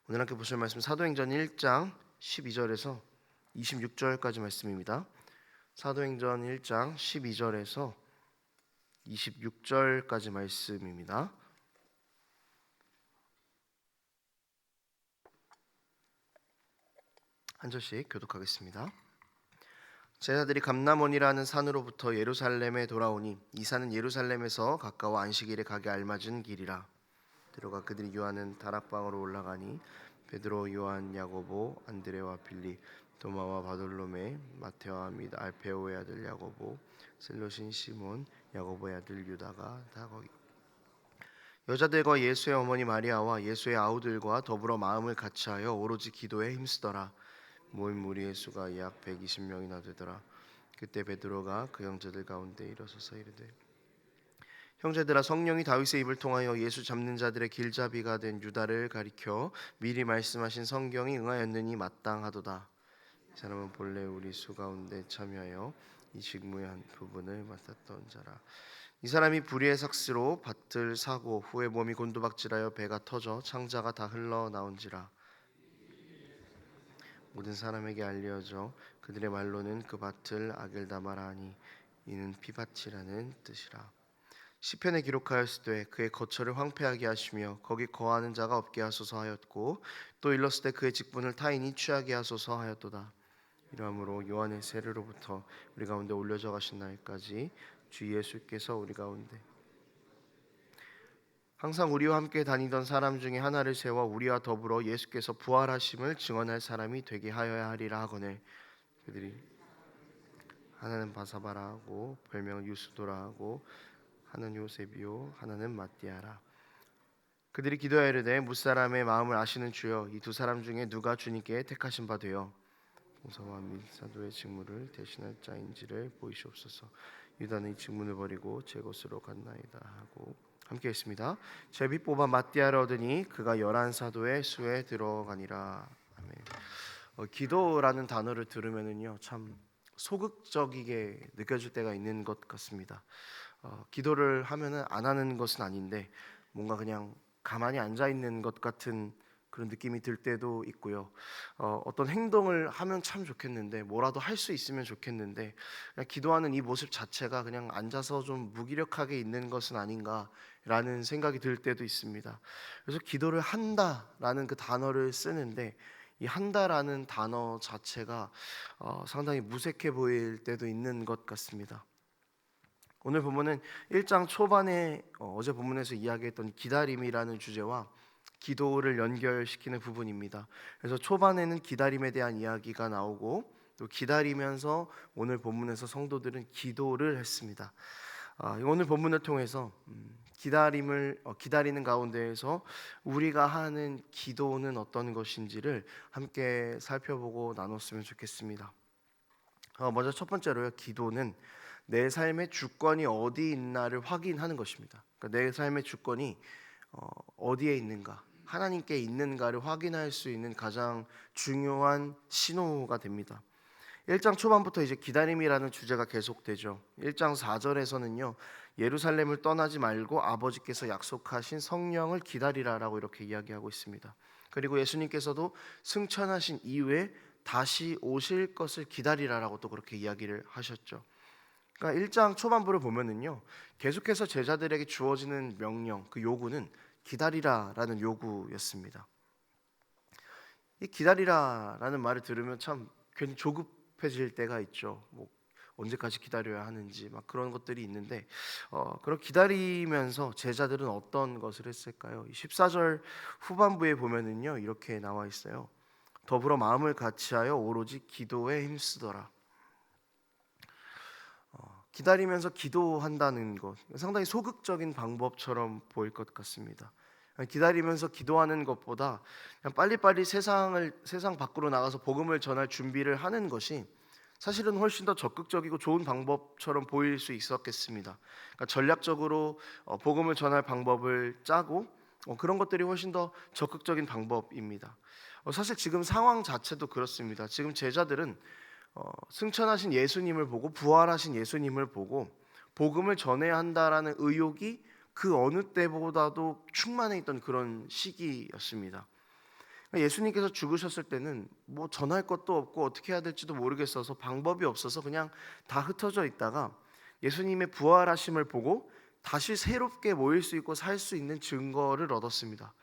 오늘 함께 보실 말씀 사도행전 1장 12절에서 26절까지 말씀입니다. 사도행전 1장 12절에서 26절까지 말씀입니다. 한 절씩 교독하겠습니다. 제자들이 감람원이라는 산으로부터 예루살렘에 돌아오니 이 산은 예루살렘에서 가까워 안식일에 가기 알맞은 길이라. 들어가 그들이 유하는 다락방으로 올라가니 베드로, 요한, 야고보, 안드레와 빌리, 도마와 바돌로메, 마테와 및 알페오의 아들 야고보, 셀롯인 시몬, 야고보의 아들 유다가 다 거기. 여자들과 예수의 어머니 마리아와 예수의 아우들과 더불어 마음을 같이하여 오로지 기도에 힘쓰더라. 모인 무리의 수가 약 120명이나 되더라. 그때 베드로가 그 형제들 가운데 일어서서 이르되, 형제들아, 성령이 다윗의 입을 통하여 예수 잡는 자들의 길잡이가 된 유다를 가리켜 미리 말씀하신 성경이 응하였느니 마땅하도다. 이 사람은 본래 우리 수 가운데 참여하여 이 직무의 한 부분을 맡았던 자라. 이 사람이 불의의 삭스로 밭을 사고 후에 몸이 곤두박질하여 배가 터져 창자가 다 흘러나온지라. 모든 사람에게 알려져 그들의 말로는 그 밭을 아겔다마라 하니 이는 피밭이라는 뜻이라. 시편에 기록하였으되 그의 거처를 황폐하게 하시며 거기 거하는 자가 없게 하소서 하였고, 또 일렀으되 그의 직분을 타인이 취하게 하소서 하였도다. 이러므로 요한의 세례로부터 우리 가운데 올려져 가신 날까지 주 예수께서 우리 가운데 항상 우리와 함께 다니던 사람 중에 하나를 세워 우리와 더불어 예수께서 부활하심을 증언할 사람이 되게 하여야 하리라 하거늘, 그들이 하나는 바사바라 하고 별명은 유스도라 하고 하나는 요셉이요 하나는 마띠아라. 그들이 기도하여 이르되, 무사람의 마음을 아시는 주여, 이 두 사람 중에 누가 주님께 택하신 바 되어 봉사와 및 사도의 직무를 대신할 자인지를 보이시옵소서. 유다는 이 직분을 버리고 제 곳으로 갔나이다 하고 함께 했습니다. 제비 뽑아 마띠아를 얻으니 그가 11사도의 수에 들어가니라. 아멘. 기도라는 단어를 들으면은요, 참 소극적이게 느껴질 때가 있는 것 같습니다. 기도를 하면은 안 하는 것은 아닌데 뭔가 그냥 가만히 앉아 있는 것 같은 그런 느낌이 들 때도 있고요. 어떤 행동을 하면 참 좋겠는데, 뭐라도 할 수 있으면 좋겠는데, 그냥 기도하는 이 모습 자체가 그냥 앉아서 좀 무기력하게 있는 것은 아닌가라는 생각이 들 때도 있습니다. 그래서 기도를 한다라는 그 단어를 쓰는데, 이 한다라는 단어 자체가 상당히 무색해 보일 때도 있는 것 같습니다. 오늘 본문은 1장 초반에 어제 본문에서 이야기했던 기다림이라는 주제와 기도를 연결시키는 부분입니다. 그래서 초반에는 기다림에 대한 이야기가 나오고, 또 기다리면서 오늘 본문에서 성도들은 기도를 했습니다. 오늘 본문을 통해서 기다리는 가운데에서 우리가 하는 기도는 어떤 것인지를 함께 살펴보고 나눴으면 좋겠습니다. 먼저 첫 번째로요, 기도는 내 삶의 주권이 어디 있나를 확인하는 것입니다. 그러니까 내 삶의 주권이 어디에 있는가, 하나님께 있는가를 확인할 수 있는 가장 중요한 신호가 됩니다. 1장 초반부터 이제 기다림이라는 주제가 계속되죠. 1장 4절에서는요, 예루살렘을 떠나지 말고 아버지께서 약속하신 성령을 기다리라라고 이렇게 이야기하고 있습니다. 그리고 예수님께서도 승천하신 이후에 다시 오실 것을 기다리라라고 또 그렇게 이야기를 하셨죠. 그러니까 1장 초반부를 보면은요, 계속해서 제자들에게 주어지는 명령, 그 요구는 기다리라라는 요구였습니다. 이 기다리라라는 말을 들으면 참 괜히 조급해질 때가 있죠. 뭐 언제까지 기다려야 하는지 막 그런 것들이 있는데, 그런 기다리면서 제자들은 어떤 것을 했을까요? 14절 후반부에 보면은요, 이렇게 나와 있어요. 더불어 마음을 같이하여 오로지 기도에 힘쓰더라. 기다리면서 기도한다는 것, 상당히 소극적인 방법처럼 보일 것 같습니다. 기다리면서 기도하는 것보다 그냥 빨리빨리 세상 밖으로 나가서 복음을 전할 준비를 하는 것이 사실은 훨씬 더 적극적이고 좋은 방법처럼 보일 수 있었겠습니다. 그러니까 전략적으로 복음을 전할 방법을 짜고 그런 것들이 훨씬 더 적극적인 방법입니다. 사실 지금 상황 자체도 그렇습니다. 지금 제자들은 승천하신 예수님을 보고, 부활하신 예수님을 보고 복음을 전해야 한다라는 의욕이 그 어느 때보다도 충만해 있던 그런 시기였습니다. 예수님께서 죽으셨을 때는 뭐 전할 것도 없고 어떻게 해야 될지도 모르겠어서 방법이 없어서 그냥 다 흩어져 있다가 예수님의 부활하심을 보고 다시 새롭게 모일 수 있고 살 수 있는 증거를 얻었습니다.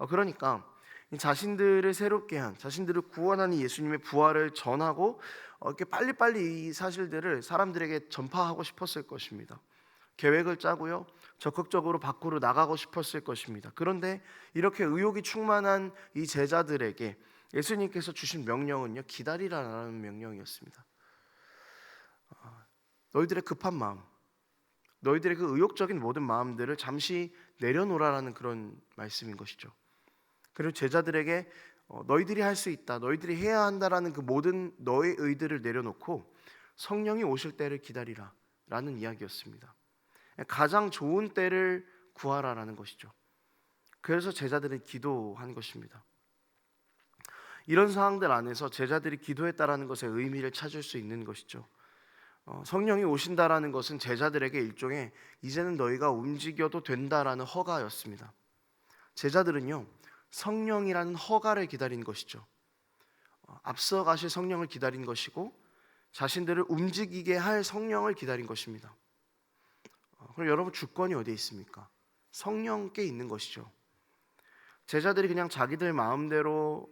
그러니까 자신들을 새롭게 한, 자신들을 구원한 이 예수님의 부활을 전하고 이렇게 빨리빨리 이 사실들을 사람들에게 전파하고 싶었을 것입니다. 계획을 짜고요, 적극적으로 밖으로 나가고 싶었을 것입니다. 그런데 이렇게 의욕이 충만한 이 제자들에게 예수님께서 주신 명령은요, 기다리라라는 명령이었습니다. 너희들의 급한 마음, 너희들의 그 의욕적인 모든 마음들을 잠시 내려놓으라는 그런 말씀인 것이죠. 그리고 제자들에게 너희들이 할 수 있다, 너희들이 해야 한다라는 그 모든 너의 의들을 내려놓고 성령이 오실 때를 기다리라 라는 이야기였습니다. 가장 좋은 때를 구하라라는 것이죠. 그래서 제자들은 기도한 것입니다. 이런 상황들 안에서 제자들이 기도했다라는 것의 의미를 찾을 수 있는 것이죠. 성령이 오신다라는 것은 제자들에게 일종의 이제는 너희가 움직여도 된다라는 허가였습니다. 제자들은요, 성령이라는 허가를 기다린 것이죠. 앞서 가실 성령을 기다린 것이고 자신들을 움직이게 할 성령을 기다린 것입니다. 그럼 여러분, 주권이 어디에 있습니까? 성령께 있는 것이죠. 제자들이 그냥 자기들 마음대로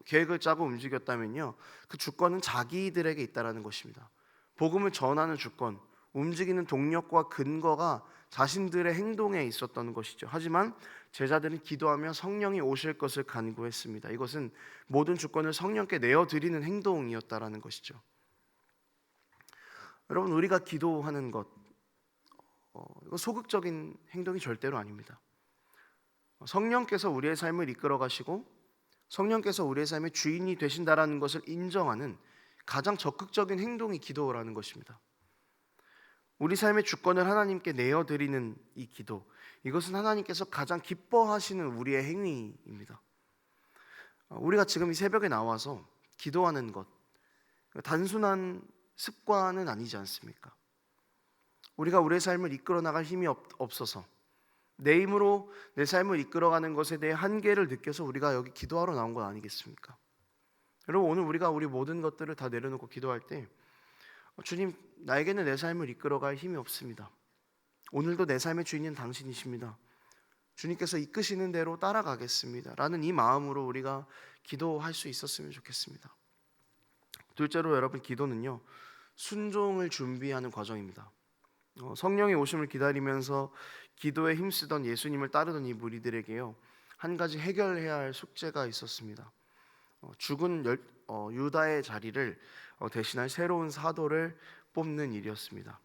계획을 짜고 움직였다면요, 그 주권은 자기들에게 있다라는 것입니다. 복음을 전하는 주권, 움직이는 동력과 근거가 자신들의 행동에 있었던 것이죠. 하지만 제자들은 기도하며 성령이 오실 것을 간구했습니다. 이것은 모든 주권을 성령께 내어드리는 행동이었다라는 것이죠. 여러분, 우리가 기도하는 것, 이거 소극적인 행동이 절대로 아닙니다. 성령께서 우리의 삶을 이끌어 가시고 성령께서 우리의 삶의 주인이 되신다라는 것을 인정하는 가장 적극적인 행동이 기도라는 것입니다. 우리 삶의 주권을 하나님께 내어드리는 이 기도, 이것은 하나님께서 가장 기뻐하시는 우리의 행위입니다. 우리가 지금 이 새벽에 나와서 기도하는 것, 단순한 습관은 아니지 않습니까? 우리가 우리의 삶을 이끌어 나갈 힘이 없어서 내 힘으로 내 삶을 이끌어가는 것에 대해 한계를 느껴서 우리가 여기 기도하러 나온 건 아니겠습니까? 여러분, 오늘 우리가 우리 모든 것들을 다 내려놓고 기도할 때, 주님, 나에게는 내 삶을 이끌어갈 힘이 없습니다. 오늘도 내 삶의 주인은 당신이십니다. 주님께서 이끄시는 대로 따라가겠습니다 라는 이 마음으로 우리가 기도할 수 있었으면 좋겠습니다. 둘째로, 여러분, 기도는요, 순종을 준비하는 과정입니다. 성령의 오심을 기다리면서 기도에 힘쓰던 예수님을 따르던 이 무리들에게요, 한 가지 해결해야 할 숙제가 있었습니다. 죽은 유다의 자리를 대신할 새로운 사도를 뽑는 일이었습니다.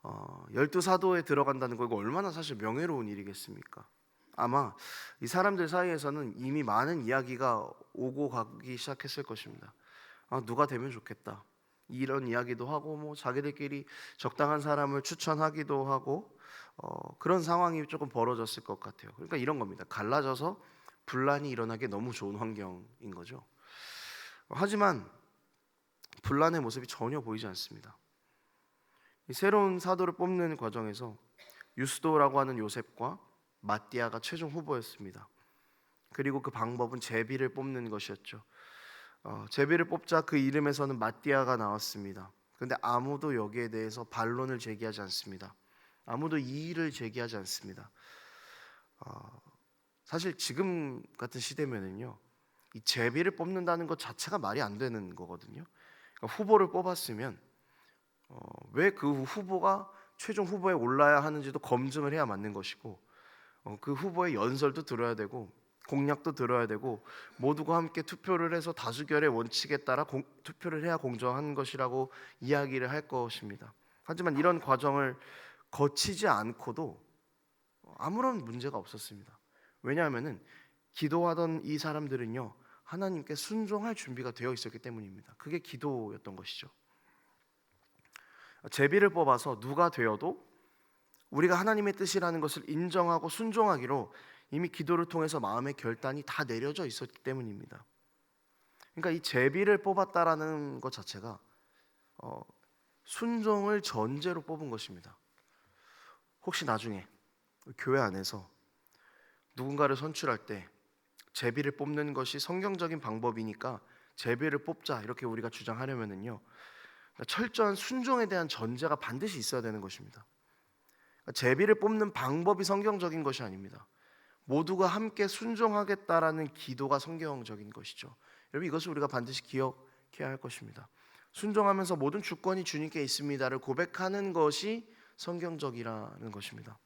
12사도에 들어간다는 거, 이거 얼마나 사실 명예로운 일이겠습니까? 아마 이 사람들 사이에서는 이미 많은 이야기가 오고 가기 시작했을 것입니다. 누가 되면 좋겠다, 이런 이야기도 하고, 뭐 자기들끼리 적당한 사람을 추천하기도 하고, 그런 상황이 조금 벌어졌을 것 같아요. 그러니까 이런 겁니다. 갈라져서 분란이 일어나기 너무 좋은 환경인 거죠. 하지만 분란의 모습이 전혀 보이지 않습니다. 이 새로운 사도를 뽑는 과정에서 유스도라고 하는 요셉과 마띠아가 최종 후보였습니다. 그리고 그 방법은 제비를 뽑는 것이었죠. 제비를 뽑자 그 이름에서는 마띠아가 나왔습니다. 그런데 아무도 여기에 대해서 반론을 제기하지 않습니다. 아무도 이의를 제기하지 않습니다. 사실 지금 같은 시대면은요, 이 제비를 뽑는다는 것 자체가 말이 안 되는 거거든요. 그러니까 후보를 뽑았으면 왜 그 후보가 최종 후보에 올라야 하는지도 검증을 해야 맞는 것이고, 그 후보의 연설도 들어야 되고 공약도 들어야 되고, 모두가 함께 투표를 해서 다수결의 원칙에 따라 투표를 해야 공정한 것이라고 이야기를 할 것입니다. 하지만 이런 과정을 거치지 않고도 아무런 문제가 없었습니다. 왜냐하면 기도하던 이 사람들은요, 하나님께 순종할 준비가 되어 있었기 때문입니다. 그게 기도였던 것이죠. 제비를 뽑아서 누가 되어도 우리가 하나님의 뜻이라는 것을 인정하고 순종하기로 이미 기도를 통해서 마음의 결단이 다 내려져 있었기 때문입니다. 그러니까 이 제비를 뽑았다라는 것 자체가 순종을 전제로 뽑은 것입니다. 혹시 나중에 교회 안에서 누군가를 선출할 때 제비를 뽑는 것이 성경적인 방법이니까 제비를 뽑자 이렇게 우리가 주장하려면은요, 철저한 순종에 대한 전제가 반드시 있어야 되는 것입니다. 제비를 뽑는 방법이 성경적인 것이 아닙니다. 모두가 함께 순종하겠다라는 기도가 성경적인 것이죠. 여러분, 이것을 우리가 반드시 기억해야 할 것입니다. 순종하면서 모든 주권이 주님께 있습니다를 고백하는 것이 성경적이라는 것입니다.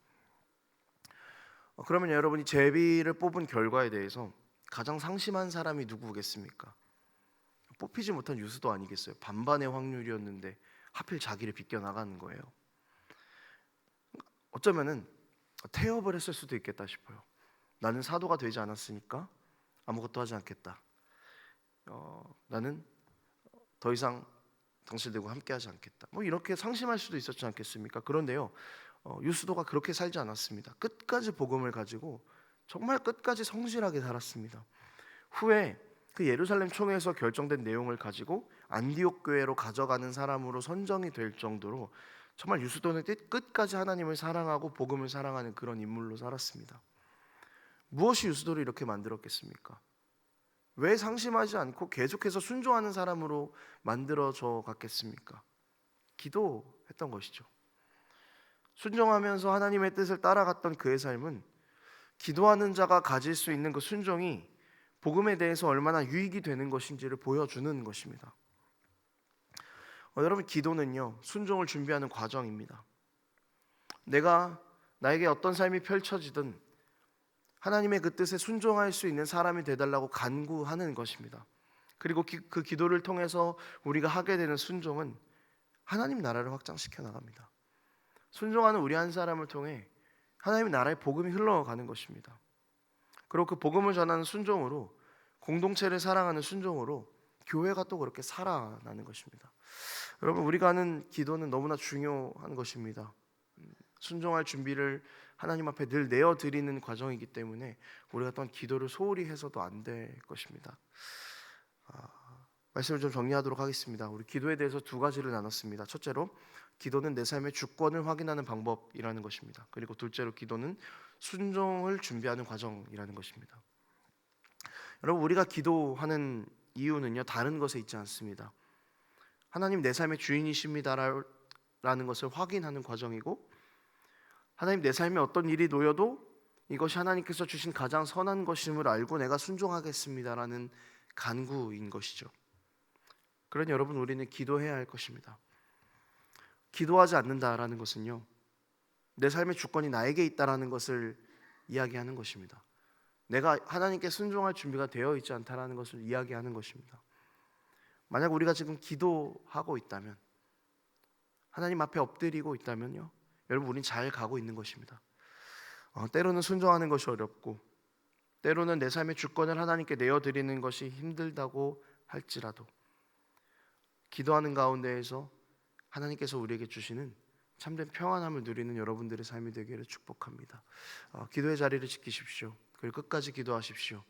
그러면 여러분이 제비를 뽑은 결과에 대해서 가장 상심한 사람이 누구겠습니까? 뽑히지 못한 유수도 아니겠어요? 반반의 확률이었는데 하필 자기를 비껴나가는 거예요. 어쩌면은 태업을 했을 수도 있겠다 싶어요. 나는 사도가 되지 않았으니까 아무것도 하지 않겠다. 나는 더 이상 당신들과 함께하지 않겠다. 뭐 이렇게 상심할 수도 있었지 않겠습니까? 그런데요, 유스도가 그렇게 살지 않았습니다. 끝까지 복음을 가지고 정말 끝까지 성실하게 살았습니다. 후에 그 예루살렘 총회에서 결정된 내용을 가지고 안디옥 교회로 가져가는 사람으로 선정이 될 정도로 정말 유스도는 끝까지 하나님을 사랑하고 복음을 사랑하는 그런 인물로 살았습니다. 무엇이 유스도를 이렇게 만들었겠습니까? 왜 상심하지 않고 계속해서 순종하는 사람으로 만들어져 갔겠습니까? 기도했던 것이죠. 순종하면서 하나님의 뜻을 따라갔던 그의 삶은 기도하는 자가 가질 수 있는 그 순종이 복음에 대해서 얼마나 유익이 되는 것인지를 보여주는 것입니다. 여러분, 기도는요, 순종을 준비하는 과정입니다. 나에게 어떤 삶이 펼쳐지든 하나님의 그 뜻에 순종할 수 있는 사람이 되달라고 간구하는 것입니다. 그리고 그 기도를 통해서 우리가 하게 되는 순종은 하나님 나라를 확장시켜 나갑니다. 순종하는 우리 한 사람을 통해 하나님의 나라의 복음이 흘러가는 것입니다. 그리고 그 복음을 전하는 순종으로, 공동체를 사랑하는 순종으로 교회가 또 그렇게 살아나는 것입니다. 여러분, 우리가 하는 기도는 너무나 중요한 것입니다. 순종할 준비를 하나님 앞에 늘 내어드리는 과정이기 때문에 우리가 또한 기도를 소홀히 해서도 안 될 것입니다. 말씀을 좀 정리하도록 하겠습니다. 우리 기도에 대해서 두 가지를 나눴습니다. 첫째로, 기도는 내 삶의 주권을 확인하는 방법이라는 것입니다. 그리고 둘째로, 기도는 순종을 준비하는 과정이라는 것입니다. 여러분, 우리가 기도하는 이유는요, 다른 것에 있지 않습니다. 하나님 내 삶의 주인이십니다라는 것을 확인하는 과정이고, 하나님 내 삶에 어떤 일이 놓여도 이것이 하나님께서 주신 가장 선한 것임을 알고 내가 순종하겠습니다라는 간구인 것이죠. 그러니 여러분, 우리는 기도해야 할 것입니다. 기도하지 않는다라는 것은요, 내 삶의 주권이 나에게 있다라는 것을 이야기하는 것입니다. 내가 하나님께 순종할 준비가 되어 있지 않다라는 것을 이야기하는 것입니다. 만약 우리가 지금 기도하고 있다면, 하나님 앞에 엎드리고 있다면요, 여러분, 우린 잘 가고 있는 것입니다. 때로는 순종하는 것이 어렵고, 때로는 내 삶의 주권을 하나님께 내어드리는 것이 힘들다고 할지라도, 기도하는 가운데에서 하나님께서 우리에게 주시는 참된 평안함을 누리는 여러분들의 삶이 되기를 축복합니다. 기도의 자리를 지키십시오. 그리고 끝까지 기도하십시오.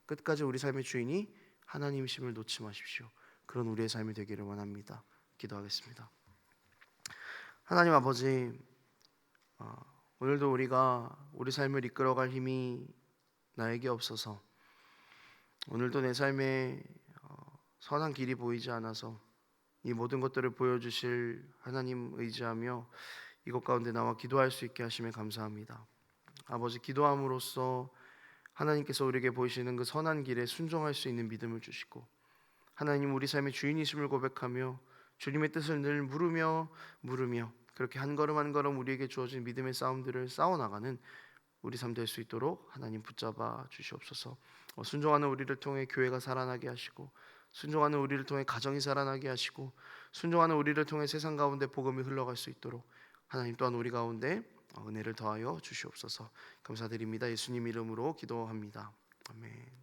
끝까지 우리 삶의 주인이 하나님이심을 놓지 마십시오. 그런 우리의 삶이 되기를 원합니다. 기도하겠습니다. 하나님 아버지, 오늘도 우리가 우리 삶을 이끌어갈 힘이 나에게 없어서, 오늘도 내 삶에 선한 길이 보이지 않아서 이 모든 것들을 보여주실 하나님 의지하며 이것 가운데 나와 기도할 수 있게 하심에 감사합니다. 아버지, 기도함으로써 하나님께서 우리에게 보이시는 그 선한 길에 순종할 수 있는 믿음을 주시고, 하나님 우리 삶의 주인이심을 고백하며 주님의 뜻을 늘 물으며 그렇게 한 걸음 한 걸음 우리에게 주어진 믿음의 싸움들을 싸워나가는 우리 삶 될 수 있도록 하나님 붙잡아 주시옵소서. 순종하는 우리를 통해 교회가 살아나게 하시고, 순종하는 우리를 통해 가정이 살아나게 하시고, 순종하는 우리를 통해 세상 가운데 복음이 흘러갈 수 있도록 하나님 또한 우리 가운데 은혜를 더하여 주시옵소서. 감사드립니다. 예수님 이름으로 기도합니다. 아멘.